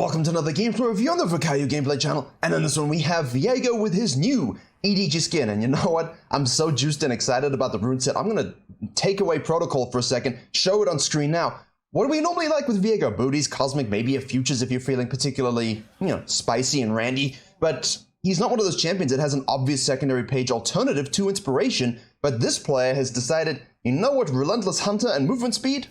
welcome to another gameplay review on the Virkayu gameplay channel. And in this one we have Viego with his new EDG skin. And you know what? I'm so juiced and excited about the rune set. I'm going to take away protocol for a second, show it on screen now. What do we normally like with Viego? Booties, Cosmic, maybe a Futures if you're feeling particularly, spicy and randy. But he's not one of those champions that has an obvious secondary page alternative to Inspiration. But this player has decided, you know what, Relentless Hunter and movement speed?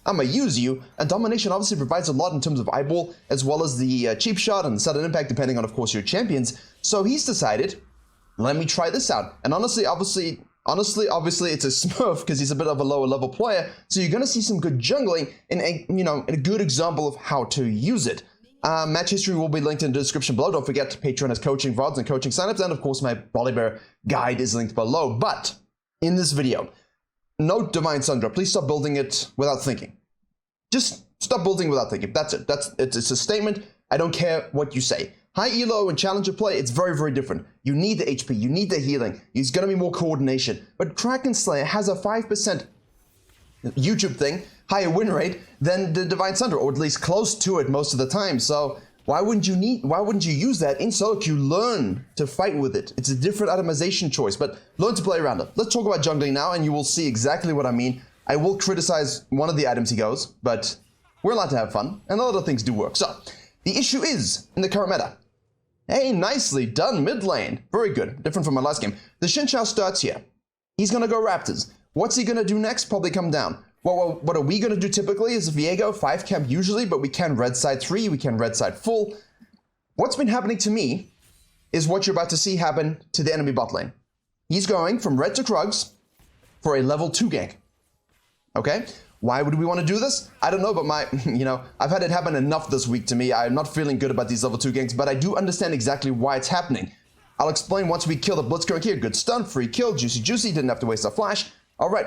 I'm gonna use you, and Domination obviously provides a lot in terms of eyeball, as well as the cheap shot and sudden impact, depending on, of course, your champions. So he's decided, let me try this out. And honestly, obviously, it's a smurf because he's a bit of a lower level player. So you're gonna see some good jungling in a good example of how to use it. Match history will be linked in the description below. Don't forget, Patreon has coaching VODs and coaching signups, and of course, my Volibear guide is linked below. But in this video, note Divine Sundra. Please stop building it without thinking. Just stop building without thinking. That's it. It's a statement. I don't care what you say. High elo and challenger play, it's very, very different. You need the HP. You need the healing. There's going to be more coordination. But Kraken Slayer has a 5% YouTube thing, higher win rate than the Divine Sundra, or at least close to it most of the time. So why wouldn't you use that in solo queue? Learn to fight with it. It's a different itemization choice, but learn to play around it. Let's talk about jungling now, and you will see exactly what I mean. I will criticize one of the items he goes, but we're allowed to have fun, and a lot of things do work. So, the issue is, in the current meta, hey, nicely done mid lane. Very good, different from my last game. The Xin Zhao starts here. He's gonna go Raptors. What's he gonna do next? Probably come down. Well, what are we gonna do typically is Viego, 5 camp usually, but we can red side 3, we can red side full. What's been happening to me is what you're about to see happen to the enemy bot lane. He's going from red to Krugs for a level 2 gank. Okay, why would we want to do this? I don't know, but I've had it happen enough this week to me. I'm not feeling good about these level 2 ganks, but I do understand exactly why it's happening. I'll explain once we kill the Blitzcrank here. Good stun, free kill, juicy, didn't have to waste a flash. All right,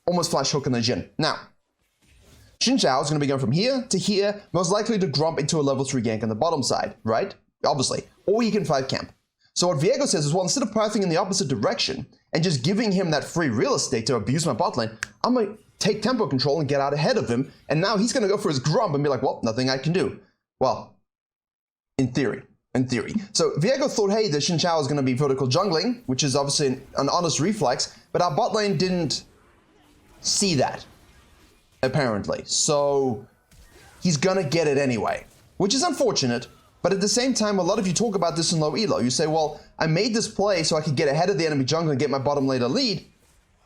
almost flash hook on the Jhin. Now, Xin Zhao is going to be going from here to here, most likely to grump into a level 3 gank on the bottom side, right? Obviously, or he can 5 camp. So what Viego says is, well, instead of pathing in the opposite direction and just giving him that free real estate to abuse my bot lane, I'm going to take tempo control and get out ahead of him, and now he's going to go for his grump and be like, well, nothing I can do. Well, in theory. So Viego thought, hey, the Xin Zhao is going to be vertical jungling, which is obviously an honest reflex, but our bot lane didn't see that, apparently. So he's going to get it anyway, which is unfortunate. But at the same time, a lot of you talk about this in low elo. You say, well, I made this play so I could get ahead of the enemy jungle and get my bottom lane a lead.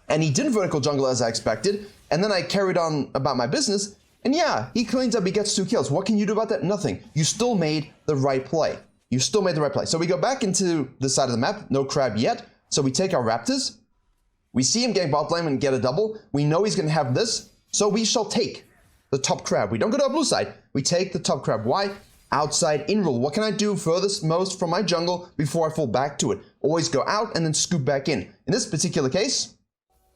And he didn't vertical jungle as I expected. And then I carried on about my business. And yeah, he cleans up, he gets 2 kills. What can you do about that? Nothing. You still made the right play. So we go back into this side of the map. No crab yet. So we take our Raptors. We see him getting bot lane and get a double. We know he's going to have this. So we shall take the top crab. We don't go to our blue side. We take the top crab. Why? Outside in rule. What can I do furthest most from my jungle before I fall back to it? Always go out and then scoop back in. In this particular case,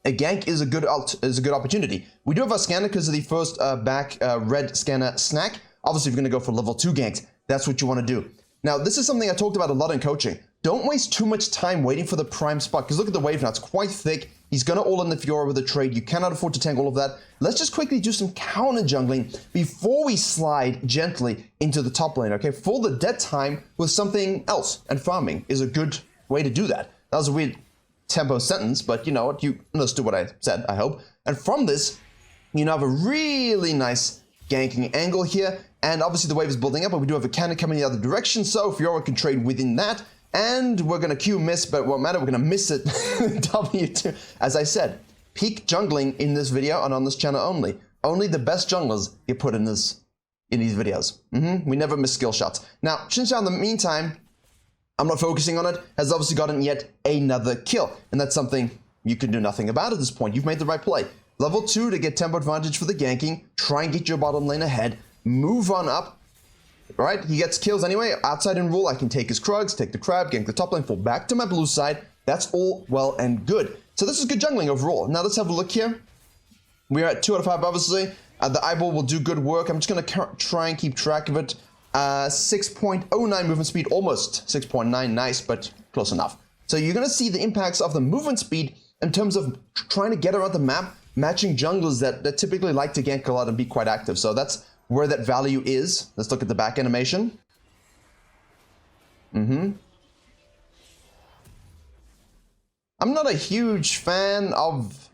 a gank is a good opportunity. We do have our scanner because of the first red scanner snack. Obviously, if you're going to go for level 2 ganks, that's what you want to do. Now, this is something I talked about a lot in coaching. Don't waste too much time waiting for the prime spot, because look at the wave now. It's quite thick. He's going to all in the Fiora with a trade. You cannot afford to tank all of that. Let's just quickly do some counter jungling before we slide gently into the top lane, okay? Fill the dead time with something else, and farming is a good way to do that. That was a weird tempo sentence, but you know what? You understood what I said, I hope. And from this, you now have a really nice ganking angle here, and obviously the wave is building up, but we do have a cannon coming the other direction, so Fiora can trade within that. And we're going to Q miss, but what matter, we're going to miss it. W2. As I said, peak jungling in this video and on this channel only. Only the best junglers get put in these videos. We never miss skill shots. Now, Xin Zhao in the meantime, I'm not focusing on it, has obviously gotten yet another kill. And that's something you can do nothing about at this point. You've made the right play. Level 2 to get tempo advantage for the ganking. Try and get your bottom lane ahead. Move on up. Alright, he gets kills anyway. Outside in rule, I can take his Krugs, take the crab, gank the top lane, fall back to my blue side. That's all well and good. So this is good jungling overall. Now let's have a look here. We're at 2 out of 5, obviously. The eyeball will do good work. I'm just going to try and keep track of it. 6.09 movement speed, almost 6.9. Nice, but close enough. So you're going to see the impacts of the movement speed in terms of trying to get around the map, matching junglers that typically like to gank a lot and be quite active. So that's where that value is. Let's look at the back animation. I'm not a huge fan of...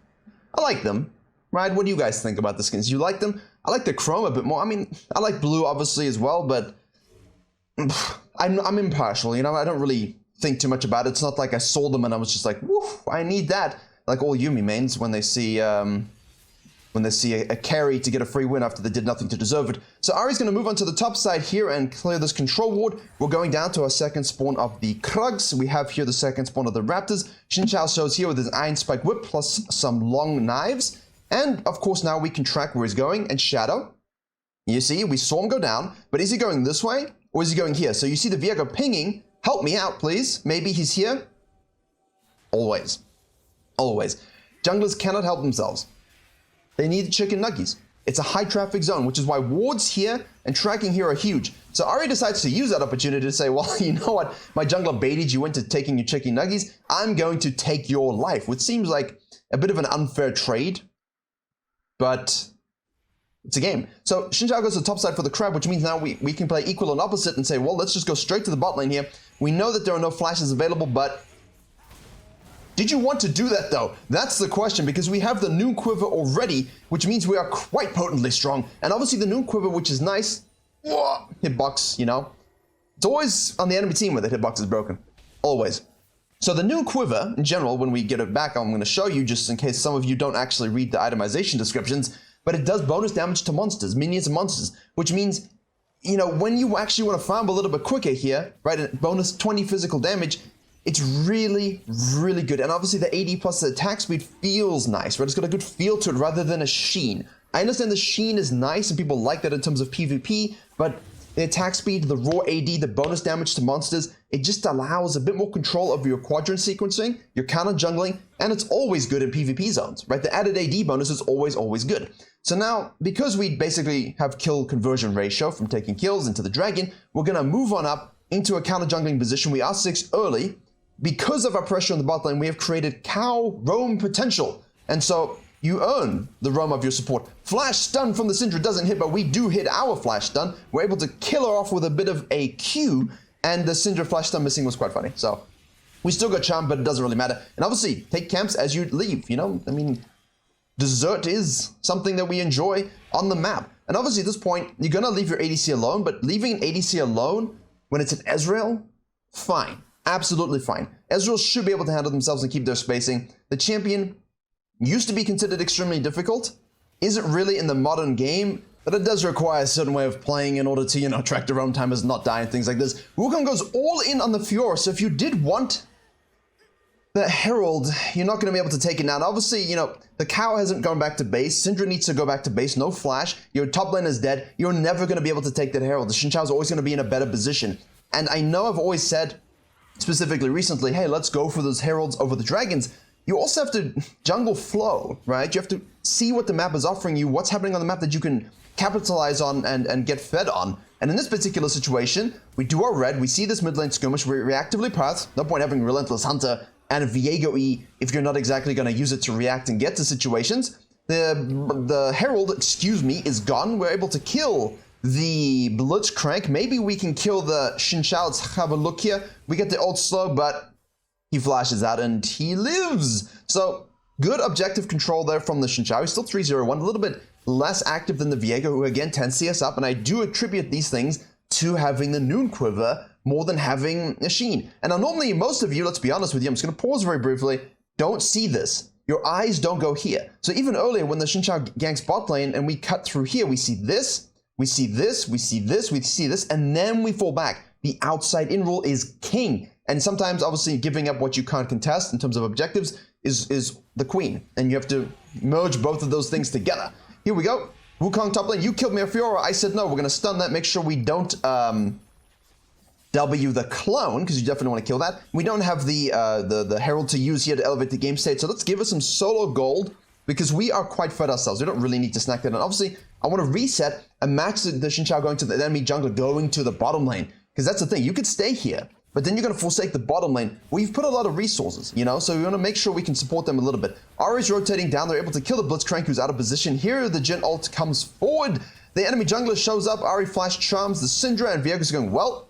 I like them, right? What do you guys think about the skins? You like them? I like the chrome a bit more. I mean, I like blue obviously as well, but I'm impartial, you know? I don't really think too much about it. It's not like I saw them and I was just like, woof, I need that. Like all Yumi mains when they see a carry to get a free win after they did nothing to deserve it. So Ari's going to move on to the top side here and clear this control ward. We're going down to our second spawn of the Krugs. We have here the second spawn of the Raptors. Xin Chao shows here with his Iron Spike Whip plus some long knives. And of course now we can track where he's going. And Shadow, you see, we saw him go down, but is he going this way or is he going here? So you see the Viego pinging. Help me out, please. Maybe he's here. Always. Always. Junglers cannot help themselves. They need chicken nuggies. It's a high traffic zone, which is why wards here and tracking here are huge. So Ari decides to use that opportunity to say, well, you know what? My jungler baited you into taking your chicken nuggies. I'm going to take your life, which seems like a bit of an unfair trade, but it's a game. So Xin Chao goes to the top side for the crab, which means now we can play equal and opposite and say, well, let's just go straight to the bot lane here. We know that there are no flashes available, but did you want to do that though? That's the question, because we have the Noon Quiver already, which means we are quite potently strong. And obviously the Noon Quiver, which is nice, hitbox, you know. It's always on the enemy team where the hitbox is broken. Always. So the Noon Quiver, in general, when we get it back, I'm going to show you just in case some of you don't actually read the itemization descriptions, but it does bonus damage to monsters, minions and monsters, which means, you know, when you actually want to farm a little bit quicker here, right, and bonus 20 physical damage, it's really, really good. And obviously the AD plus the attack speed feels nice, right? It's got a good feel to it rather than a sheen. I understand the sheen is nice and people like that in terms of PvP, but the attack speed, the raw AD, the bonus damage to monsters, it just allows a bit more control over your quadrant sequencing, your counter jungling, and it's always good in PvP zones, right? The added AD bonus is always, always good. So now, because we basically have kill conversion ratio from taking kills into the dragon, we're gonna move on up into a counter jungling position. We are 6 early. Because of our pressure on the bot lane, we have created cow roam potential. And so you earn the roam of your support. Flash stun from the Syndra doesn't hit, but we do hit our flash stun. We're able to kill her off with a bit of a Q, and the Syndra flash stun missing was quite funny. So we still got charm, but it doesn't really matter. And obviously, take camps as you leave, you know? I mean, dessert is something that we enjoy on the map. And obviously at this point, you're gonna leave your ADC alone, but leaving an ADC alone when it's an Ezreal, fine. Absolutely fine. Ezreal should be able to handle themselves and keep their spacing. The champion used to be considered extremely difficult. Isn't really in the modern game, but it does require a certain way of playing in order to, you know, track the roam timers, not die and things like this. Wukong goes all in on the Fiora, so if you did want the Herald, you're not going to be able to take it now. And obviously, you know, the cow hasn't gone back to base. Syndra needs to go back to base. No flash. Your top lane is dead. You're never going to be able to take that Herald. The Xin Chao is always going to be in a better position. And I know I've always said, specifically recently, hey, let's go for those heralds over the dragons. You also have to jungle flow, right? You have to see what the map is offering you, what's happening on the map that you can capitalize on and get fed on. And in this particular situation, we do our red, we see this mid lane skirmish, we reactively pass. No point having Relentless Hunter and a Viego E if you're not exactly going to use it to react and get to situations. The herald, excuse me, is gone. We're able to kill the Blitzcrank. Maybe we can kill the Xin Chao. Let's have a look here. We get the ult slow, but he flashes out and he lives. So good objective control there from the Xin Chao. He's still 3-0-1, a little bit less active than the Viego, who again 10 CS up, and I do attribute these things to having the Noon Quiver more than having a Sheen. And now normally most of you, let's be honest with you, I'm just going to pause very briefly, don't see this. Your eyes don't go here. So even earlier when the Xin Chao ganks bot lane and we cut through here, we see this, we see this, we see this, we see this, and then we fall back. The outside in rule is king. And sometimes, obviously, giving up what you can't contest in terms of objectives is the queen. And you have to merge both of those things together. Here we go. Wukong top lane, you killed me a Fiora. I said no, we're going to stun that, make sure we don't W the clone, because you definitely want to kill that. We don't have the Herald to use here to elevate the game state, so let's give us some solo gold, because we are quite fed ourselves. We don't really need to snack that. And obviously, I want to reset and match the Xin Chao going to the enemy jungler, going to the bottom lane. Because that's the thing, you could stay here, but then you're going to forsake the bottom lane. We've put a lot of resources, you know, so we want to make sure we can support them a little bit. Ari's rotating down, they're able to kill the Blitzcrank who's out of position. Here, the Jhin ult comes forward. The enemy jungler shows up, Ahri flash charms the Syndra, and Viego's going, well,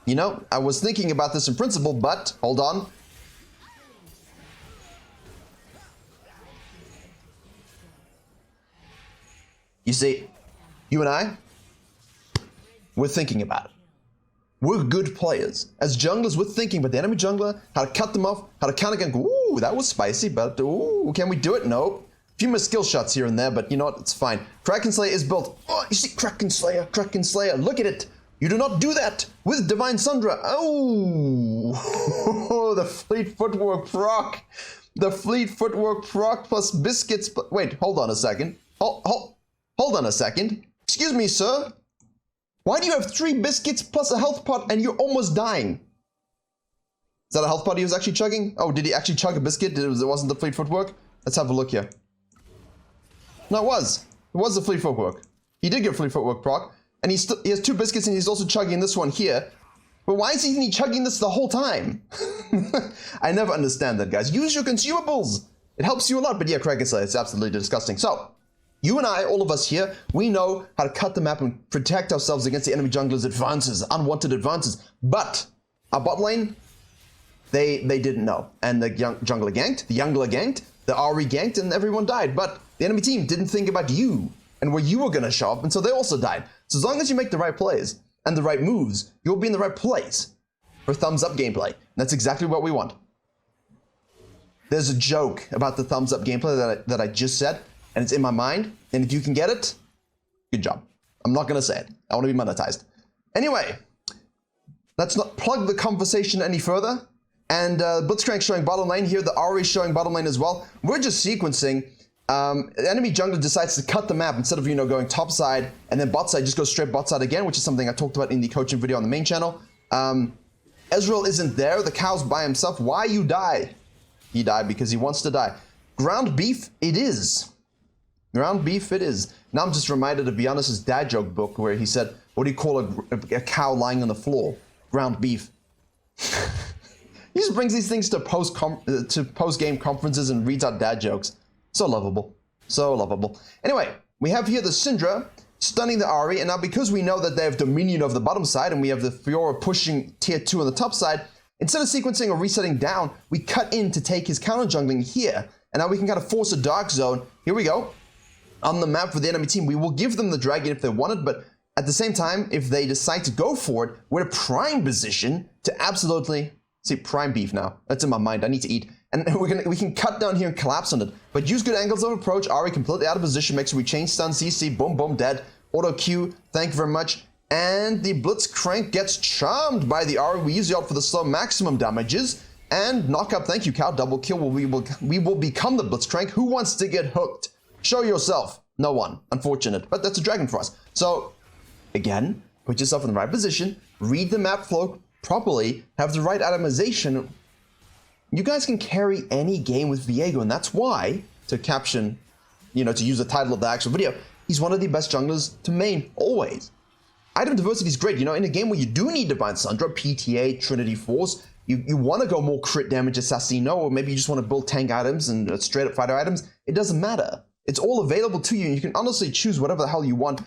you know, I was thinking about this in principle, but hold on. You see, you and I, we're thinking about it. We're good players. As junglers, we're thinking about the enemy jungler, how to cut them off, how to counter gank. Ooh, that was spicy, but ooh, can we do it? No. A few more skill shots here and there, but you know what? It's fine. Kraken Slayer is built. Oh, you see, Kraken Slayer, look at it. You do not do that with Divine Sundra. Oh, the fleet footwork proc. The fleet footwork proc plus biscuits. Wait, hold on a second. Hold on a second. Excuse me, sir. Why do you have 3 biscuits plus a health pot and you're almost dying? Is that a health pot he was actually chugging? Oh, did he actually chug a biscuit? It wasn't the fleet footwork? Let's have a look here. No, it was. It was the fleet footwork. He did get fleet footwork proc. And he has 2 biscuits and he's also chugging this one here. But why isn't he chugging this the whole time? I never understand that, guys. Use your consumables. It helps you a lot. But yeah, Kraken Slayer, it's absolutely disgusting. So, you and I, all of us here, we know how to cut the map and protect ourselves against the enemy jungler's advances, unwanted advances. But our bot lane, they didn't know. And the jungler ganked, the Ahri ganked, and everyone died. But the enemy team didn't think about you and where you were going to show up, and so they also died. So as long as you make the right plays and the right moves, you'll be in the right place for thumbs up gameplay. And that's exactly what we want. There's a joke about the thumbs up gameplay that I just said, and it's in my mind, and if you can get it, good job. I'm not gonna say it. I want to be monetized. Anyway, let's not plug the conversation any further. And Blitzcrank showing bottom lane here, the Ahri showing bottom lane as well. We're just sequencing. The enemy jungler decides to cut the map instead of, you know, going top side and then bot side, just go straight bot side again, which is something I talked about in the coaching video on the main channel. Ezreal isn't there, the cow's by himself. Why you die? He died because he wants to die. Ground beef it is. Ground beef it is. Now I'm just reminded of Giannis's dad joke book where he said, what do you call a cow lying on the floor? Ground beef. He just brings these things to post-game conferences and reads out dad jokes. So lovable. So lovable. Anyway, we have here the Syndra stunning the Ahri, and now because we know that they have dominion of the bottom side and we have the Fiora pushing tier 2 on the top side, instead of sequencing or resetting down, we cut in to take his counter jungling here, and now we can kind of force a dark zone. Here we go. On the map for the enemy team, we will give them the dragon if they want it, but at the same time, if they decide to go for it, we're in a prime position to absolutely... See, prime beef now. That's in my mind. I need to eat. And we can cut down here and collapse on it. But use good angles of approach. Ahri completely out of position. Make sure we change stun, CC, boom, boom, dead. Auto Q, thank you very much. And the Blitzcrank gets charmed by the Ahri. We use it out for the slow maximum damages. And knock up, thank you, cow. Double kill. We will become the Blitzcrank. Who wants to get hooked? Show yourself. No one. Unfortunate. But that's a dragon for us. So, again, put yourself in the right position. Read the map flow properly. Have the right itemization. You guys can carry any game with Viego, and that's why, to caption, you know, to use the title of the actual video, he's one of the best junglers to main, always. Item diversity is great, you know, in a game where you do need Divine Sundra, PTA, Trinity Force, you want to go more crit damage Assassino, or maybe you just want to build tank items and straight up fighter items, it doesn't matter. It's all available to you, and you can honestly choose whatever the hell you want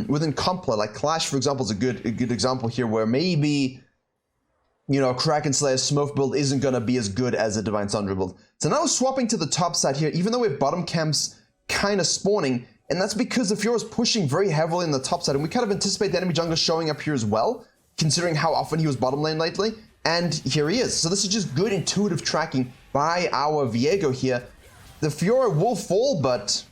within comp play. Like Clash, for example, is a good example here, where maybe, you know, Kraken Slayer Smurf build isn't going to be as good as a Divine Sundra build. So now swapping to the top side here, even though we have bottom camps kind of spawning, and that's because the Fiora is pushing very heavily in the top side, and we kind of anticipate the enemy jungler showing up here as well, considering how often he was bottom lane lately, and here he is. So this is just good intuitive tracking by our Viego here. The Fiora will fall, but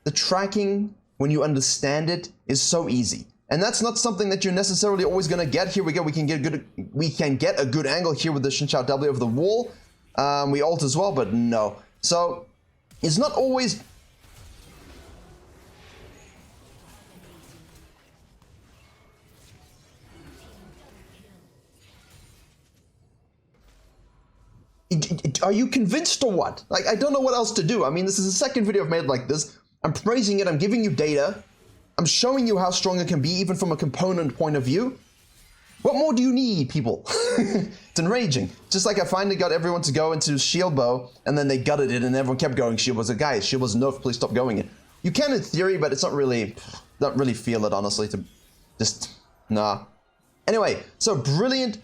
the tracking, when you understand it, is so easy. And that's not something that you're necessarily always going to get. Here we go. We can get a good angle here with the Shinshao W over the wall. We ult as well, but no. So it's not always... Are you convinced or what? Like, I don't know what else to do. I mean, this is the second video I've made like this. I'm praising it. I'm giving you data. I'm showing you how strong it can be, even from a component point of view. What more do you need, people? It's enraging. Just like I finally got everyone to go into shield bow, and then they gutted it, and everyone kept going shield bow. I was like, guys, shield bow's nerfed, please stop going it. You can in theory, but it's not really feel it, honestly, to just, nah. Anyway, so brilliant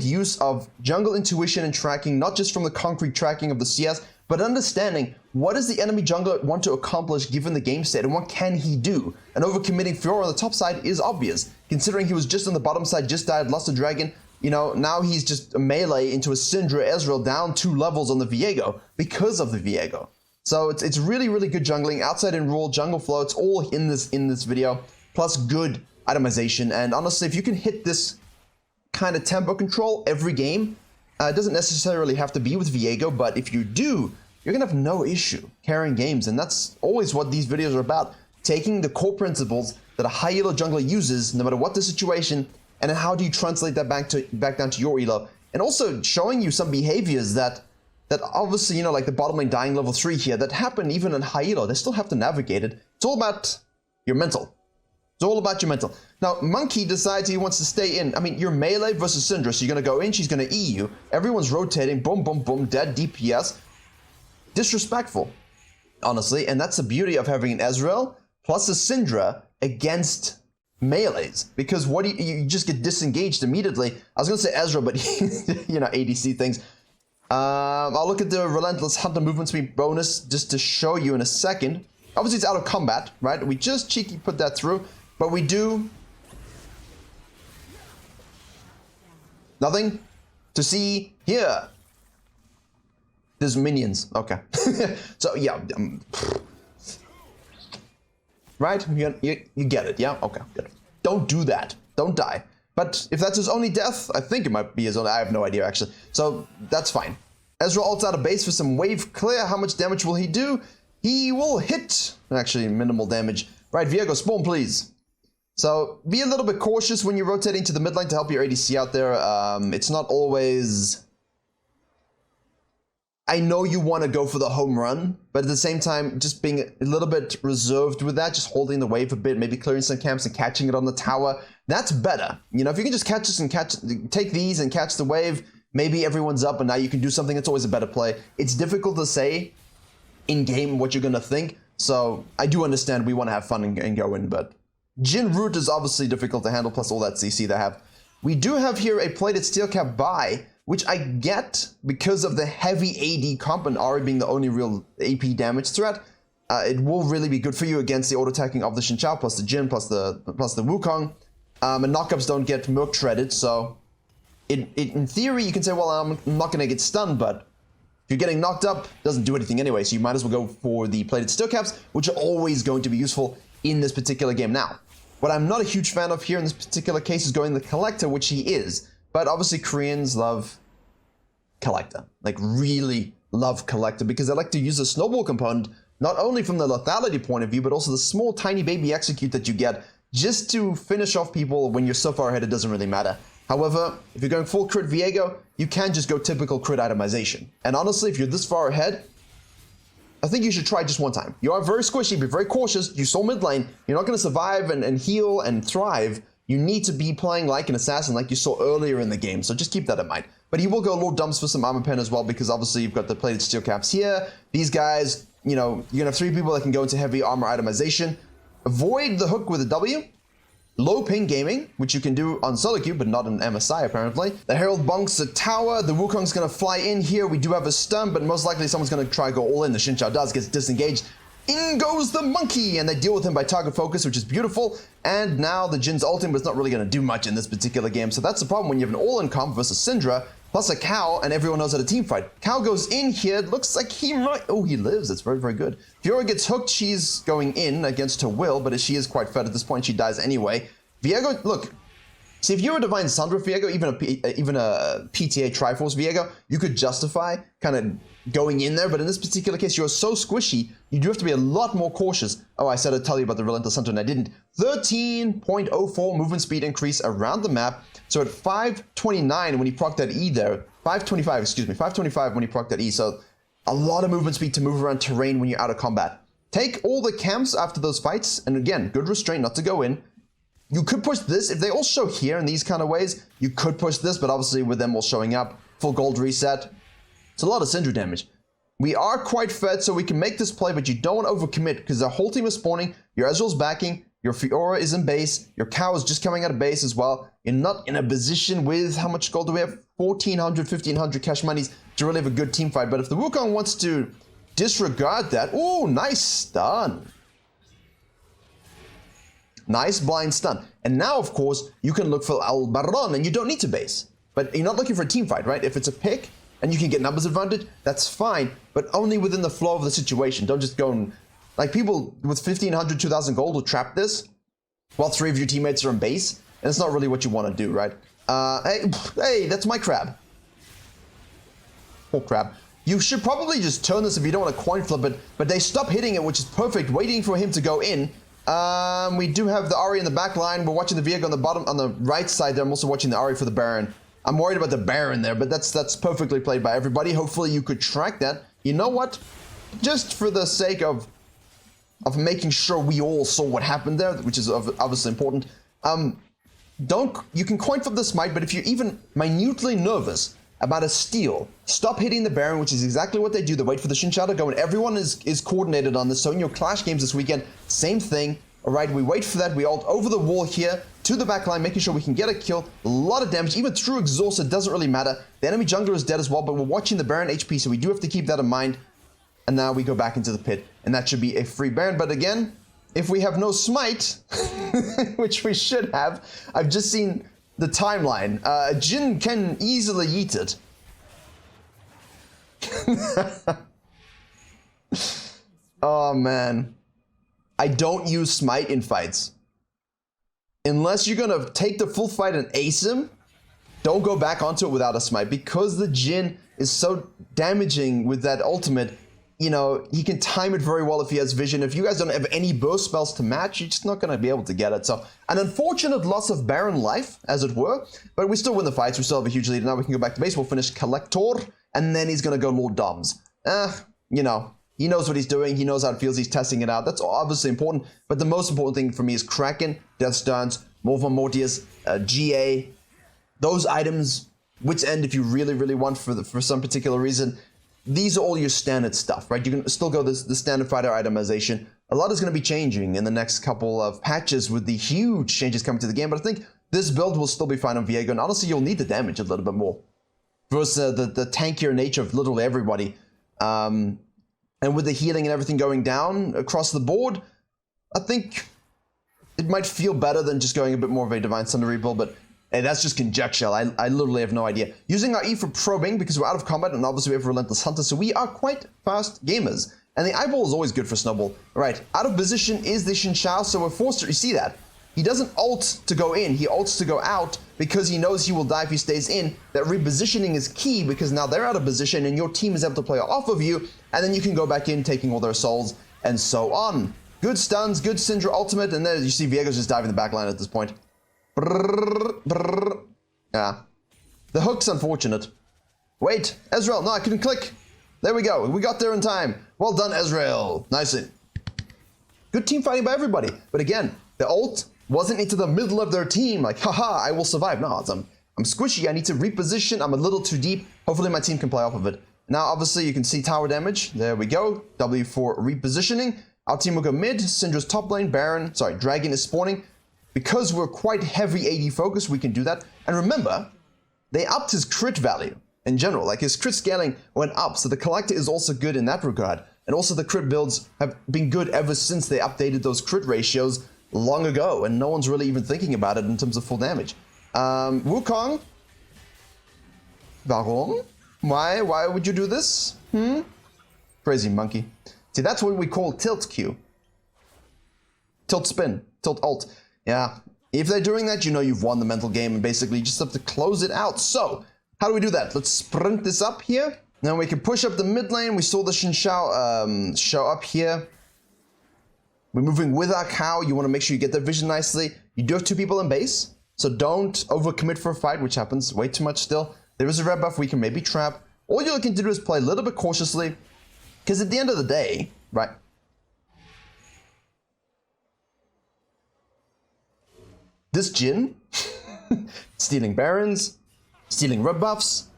use of jungle intuition and tracking, not just from the concrete tracking of the CS, but understanding what does the enemy jungler want to accomplish given the game state and what can he do. And overcommitting Fiora on the top side is obvious, considering he was just on the bottom side, just died, lost a dragon. You know, now he's just a melee into a Syndra Ezreal down 2 levels on the Viego because of the Viego. So it's really good jungling, outside in rule, jungle flow, it's all in this video, plus good itemization. And honestly, if you can hit this kind of tempo control every game, it doesn't necessarily have to be with Viego, but if you do, you're gonna have no issue carrying games. And that's always what these videos are about, taking the core principles that a high elo jungler uses, no matter what the situation, and then how do you translate that back down to your elo, and also showing you some behaviors that obviously, you know, like the bottom lane dying level 3 here, that happen even in high elo. They still have to navigate it. It's all about your mental. It's all about your mental. Now, Monkey decides he wants to stay in. I mean, you're melee versus Syndra, so you're going to go in, she's going to E you. Everyone's rotating, boom, boom, boom, dead DPS. Disrespectful, honestly, and that's the beauty of having an Ezreal plus a Syndra against melees, because what you just get disengaged immediately. I was going to say Ezreal, but you know, ADC things. I'll look at the Relentless Hunter movement speed bonus just to show you in a second. Obviously, it's out of combat, right? We just cheeky put that through. But we do nothing to see here. There's minions. Okay. So yeah, right? You get it. Yeah. Okay. Good. Don't do that. Don't die. But if that's his only death, I think it might be his only. I have no idea actually. So that's fine. Ezreal ults out of base for some wave clear. How much damage will he do? He will hit. Actually, minimal damage. Right, Viego, spawn please. So be a little bit cautious when you're rotating to the mid lane to help your ADC out there. It's not always... I know you want to go for the home run, but at the same time, just being a little bit reserved with that, just holding the wave a bit, maybe clearing some camps and catching it on the tower. That's better. You know, if you can just catch this and take these and catch the wave, maybe everyone's up and now you can do something. It's always a better play. It's difficult to say in game what you're going to think. So I do understand we want to have fun and go in, but Jhin Root is obviously difficult to handle, plus all that CC they have. We do have here a plated steel cap buy, which I get because of the heavy AD comp and Ahri being the only real AP damage threat. It will really be good for you against the auto-attacking of the Xin Zhao, plus the Jhin, plus the Wukong. And knockups don't get Merc shredded, so in theory you can say, well, I'm not going to get stunned, but if you're getting knocked up, it doesn't do anything anyway, so you might as well go for the plated steel caps, which are always going to be useful in this particular game. Now, what I'm not a huge fan of here in this particular case is going the Collector, which he is. But obviously Koreans love Collector, like really love Collector, because they like to use the snowball component, not only from the lethality point of view, but also the small tiny baby execute that you get just to finish off people when you're so far ahead it doesn't really matter. However, if you're going full crit Viego, you can just go typical crit itemization. And honestly, if you're this far ahead, I think you should try just one time. You are very squishy, be very cautious. You saw mid lane. You're not going to survive and heal and thrive. You need to be playing like an assassin like you saw earlier in the game. So just keep that in mind. But he will go Lord Dumps for some armor pen as well, because obviously you've got the plated steel caps here. These guys, you know, you're going to have 3 people that can go into heavy armor itemization. Avoid the hook with a W. Low ping gaming, which you can do on solo queue, but not in MSI apparently. The Herald bonks the tower. The Wukong's gonna fly in here. We do have a stun, but most likely someone's gonna try to go all in. The Xin Zhao does, gets disengaged. In goes the monkey, and they deal with him by target focus, which is beautiful. And now the Jin's ulting, but it's not really gonna do much in this particular game. So that's the problem when you have an all-in comp versus Syndra, plus a cow, and everyone knows how to team fight. Cow goes in here, looks like he might... Oh, he lives, that's very, very good. Fiora gets hooked, she's going in against her will, but she is quite fed at this point, she dies anyway. Viego, look, see if you're a Divine Sundra Viego, even a PTA Triforce Viego, you could justify kind of going in there, but in this particular case, you're so squishy, you do have to be a lot more cautious. Oh, I said I'd tell you about the Relentless Hunter, and I didn't. 13.04 movement speed increase around the map. So at 529 when he procced that E there, 525, excuse me, 525 when he procced that E. So a lot of movement speed to move around terrain when you're out of combat. Take all the camps after those fights, and again, good restraint not to go in. You could push this, if they all show here in these kind of ways, you could push this, but obviously with them all showing up, full gold reset, it's a lot of Syndra damage. We are quite fed, so we can make this play, but you don't want to overcommit because the whole team is spawning, your Ezreal's backing, your Fiora is in base, your Cow is just coming out of base as well. You're not in a position with, how much gold do we have? 1,400, 1,500 cash monies to really have a good team fight. But if the Wukong wants to disregard that, oh, nice stun. Nice blind stun. And now, of course, you can look for Al Baron, and you don't need to base. But you're not looking for a team fight, right? If it's a pick, and you can get numbers advantage, that's fine, but only within the flow of the situation. Don't just go and, like, people with 1,500, 2,000 gold will trap this while 3 of your teammates are in base, and it's not really what you want to do, right? Hey, that's my crab. Poor crab. You should probably just turn this if you don't want to coin flip it, but they stop hitting it, which is perfect, waiting for him to go in. We do have the Ari in the back line. We're watching the VIEGO on the bottom, on the right side there. I'm also watching the Ari for the Baron. I'm worried about the Baron there, but that's perfectly played by everybody. Hopefully you could track that. You know what? Just for the sake of making sure we all saw what happened there, which is obviously important, you can coin flip the smite, but if you're even minutely nervous about a steal, stop hitting the Baron, which is exactly what they do. They wait for the Xin Shao to go, and everyone is coordinated on this. So in your Clash games this weekend, same thing. All right, we wait for that. We ult over the wall here to the back line, making sure we can get a kill. A lot of damage, even through exhaust, it doesn't really matter. The enemy jungler is dead as well, but we're watching the Baron HP, so we do have to keep that in mind. And now we go back into the pit, and that should be a free Baron. But again, if we have no smite, which we should have, I've just seen the timeline. Jin can easily eat it. Oh, man. I don't use smite in fights. Unless you're going to take the full fight and ace him, don't go back onto it without a smite. Because the Jin is so damaging with that ultimate, you know, he can time it very well if he has vision. If you guys don't have any burst spells to match, you're just not going to be able to get it. So, an unfortunate loss of Baron life, as it were. But we still win the fights. We still have a huge lead. Now we can go back to base. We'll finish Collector. And then he's going to go Lord Doms. You know, he knows what he's doing. He knows how it feels. He's testing it out. That's obviously important. But the most important thing for me is Kraken, Death Stones, Morph Mortius, GA. Those items, which end if you really, really want for some particular reason. These are all your standard stuff, right? You can still go the standard fighter itemization. A lot is going to be changing in the next couple of patches with the huge changes coming to the game. But I think this build will still be fine on VIEGO. And honestly, you'll need the damage a little bit more. Versus the tankier nature of literally everybody. And with the healing and everything going down across the board, I think it might feel better than just going a bit more of a Divine Thunder rebuild, but hey, that's just conjecture. I literally have no idea. Using our E for probing because we're out of combat, and obviously we have Relentless Hunter, so we are quite fast gamers. And the eyeball is always good for Snowball. Right, out of position is the Xin Shao, so we're forced to, you see that? He doesn't ult to go in, he ults to go out because he knows he will die if he stays in. That repositioning is key because now they're out of position and your team is able to play off of you, and then you can go back in taking all their souls and so on. Good stuns, good Syndra ultimate, and there you see Viego's just diving the back line at this point. Brrr, brrr. Yeah. The hook's unfortunate. Wait, Ezreal, no, I couldn't click. There we go, we got there in time. Well done, Ezreal. Nicely. Good team fighting by everybody. But again, the ult wasn't into the middle of their team, like, haha, I will survive. No, I'm squishy, I need to reposition, I'm a little too deep. Hopefully my team can play off of it. Now, obviously, you can see tower damage. There we go. W for repositioning. Our team will go mid. Syndra's top lane. Dragon is spawning. Because we're quite heavy AD focused, we can do that. And remember, they upped his crit value in general. Like, his crit scaling went up. So the Collector is also good in that regard. And also the crit builds have been good ever since they updated those crit ratios long ago. And no one's really even thinking about it in terms of full damage. Wukong. Warum? Why would you do this? Crazy monkey. See, that's what we call tilt Q. Tilt spin. Tilt alt. Yeah. If they're doing that, you know you've won the mental game and basically you just have to close it out. So, how do we do that? Let's sprint this up here. Then we can push up the mid lane. We saw the Xin Shao show up here. We're moving with our cow. You want to make sure you get that vision nicely. You do have 2 people in base, so don't overcommit for a fight, which happens way too much still. There is a red buff we can maybe trap. All you're looking to do is play a little bit cautiously, because at the end of the day, right? This Jin, stealing Barons, stealing red buffs,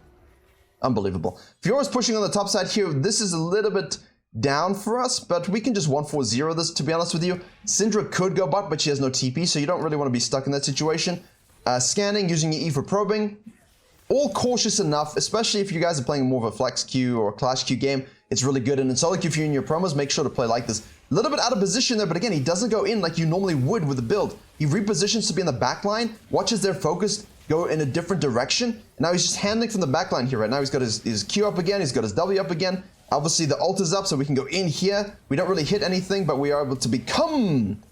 Unbelievable. Fiora's pushing on the top side here. This is a little bit down for us, but we can just 1-4-0 this, to be honest with you. Syndra could go bot, but she has no TP, so you don't really want to be stuck in that situation. Scanning, using your E for probing. All cautious enough, especially if you guys are playing more of a flex queue or a clash queue game. It's really good. And in solo queue, if you're in your promos, make sure to play like this. A little bit out of position there, but again, he doesn't go in like you normally would with the build. He repositions to be in the back line, watches their focus go in a different direction, and now he's just handling from the back line here. Right now he's got his Q up again, he's got his W up again. Obviously the ult is up, so we can go in here. We don't really hit anything, but we are able to become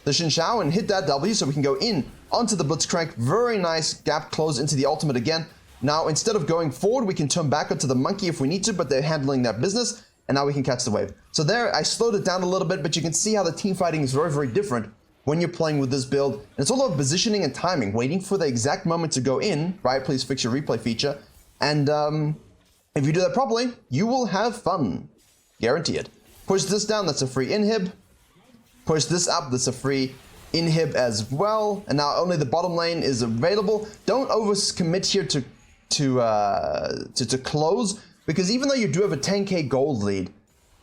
the Xin Zhao and hit that W, so we can go in onto the Blitzcrank. Very nice gap close into the ultimate again. Now, instead of going forward, we can turn back onto the monkey if we need to, but they're handling that business, and now we can catch the wave. So there, I slowed it down a little bit, but you can see how the team fighting is very, very different when you're playing with this build. And it's all about positioning and timing, waiting for the exact moment to go in, right? Please fix your replay feature. And if you do that properly, you will have fun. Guarantee it. Push this down, that's a free inhib. Push this up, that's a free inhib as well. And now only the bottom lane is available. Don't overcommit here to close, because even though you do have a 10k gold lead,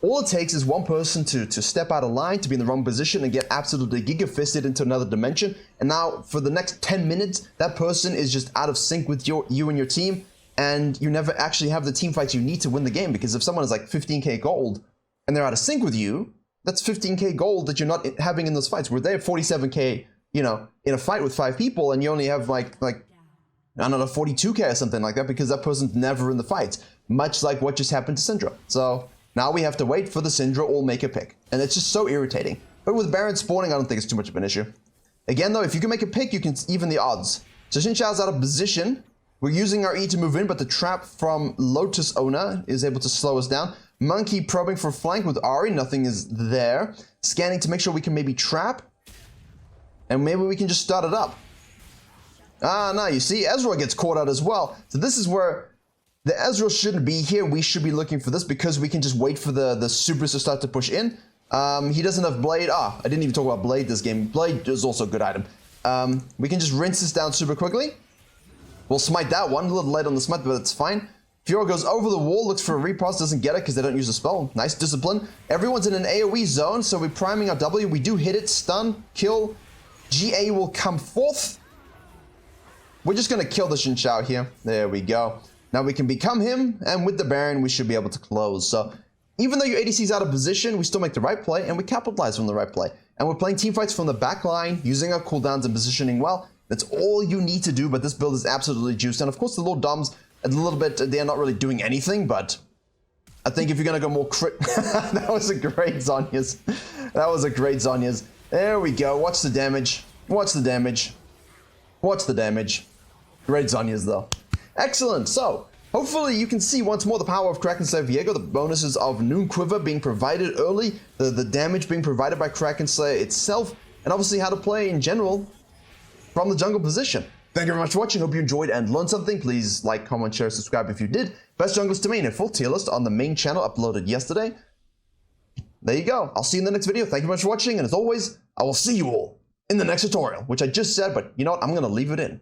all it takes is one person to step out of line, to be in the wrong position and get absolutely giga-fisted into another dimension. And now for the next 10 minutes, that person is just out of sync with you and your team, and you never actually have the team fights you need to win the game. Because if someone is like 15k gold and they're out of sync with you, that's 15k gold that you're not having in those fights. Where they have 47k, you know, in a fight with 5 people, and you only have like I don't know, 42k or something like that, because that person's never in the fights. Much like what just happened to Syndra. So now we have to wait for the Syndra or make a pick. And it's just so irritating. But with Baron spawning, I don't think it's too much of an issue. Again though, if you can make a pick, you can even the odds. So Xin Zhao's out of position. We're using our E to move in, but the trap from Lotus owner is able to slow us down. Monkey probing for flank with Ahri, nothing is there. Scanning to make sure we can maybe trap. And maybe we can just start it up. Ah, no, you see, Ezreal gets caught out as well. So this is where the Ezreal shouldn't be here. We should be looking for this, because we can just wait for the supers to start to push in. He doesn't have Blade. I didn't even talk about Blade this game. Blade is also a good item. We can just rinse this down super quickly. We'll smite that one. A little late on the smite, but it's fine. Fiora goes over the wall, looks for a repulse, doesn't get it because they don't use the spell. Nice discipline. Everyone's in an AoE zone, so we're priming our W. We do hit it, stun, kill. GA will come forth. We're just going to kill the Xin Zhao here. There we go. Now we can become him, and with the Baron, we should be able to close. So even though your ADC is out of position, we still make the right play, and we capitalize from the right play. And we're playing teamfights from the back line, using our cooldowns and positioning well. That's all you need to do, but this build is absolutely juiced. And of course, the Lord Doms, a little bit, they're not really doing anything, but I think if you're going to go more crit... That was a great Zhonya's. That was a great Zhonya's. There we go. Watch the damage. Watch the damage. Watch the damage. Great Zhonya's, though. Excellent. So, hopefully you can see once more the power of Kraken Slayer Viego, the bonuses of Noon Quiver being provided early, the damage being provided by Kraken Slayer itself, and obviously how to play in general from the jungle position. Thank you very much for watching. Hope you enjoyed and learned something. Please like, comment, share, subscribe if you did. Best junglers to main, a full tier list on the main channel uploaded yesterday. There you go. I'll see you in the next video. Thank you very much for watching, and as always, I will see you all in the next tutorial, which I just said, but you know what? I'm going to leave it in.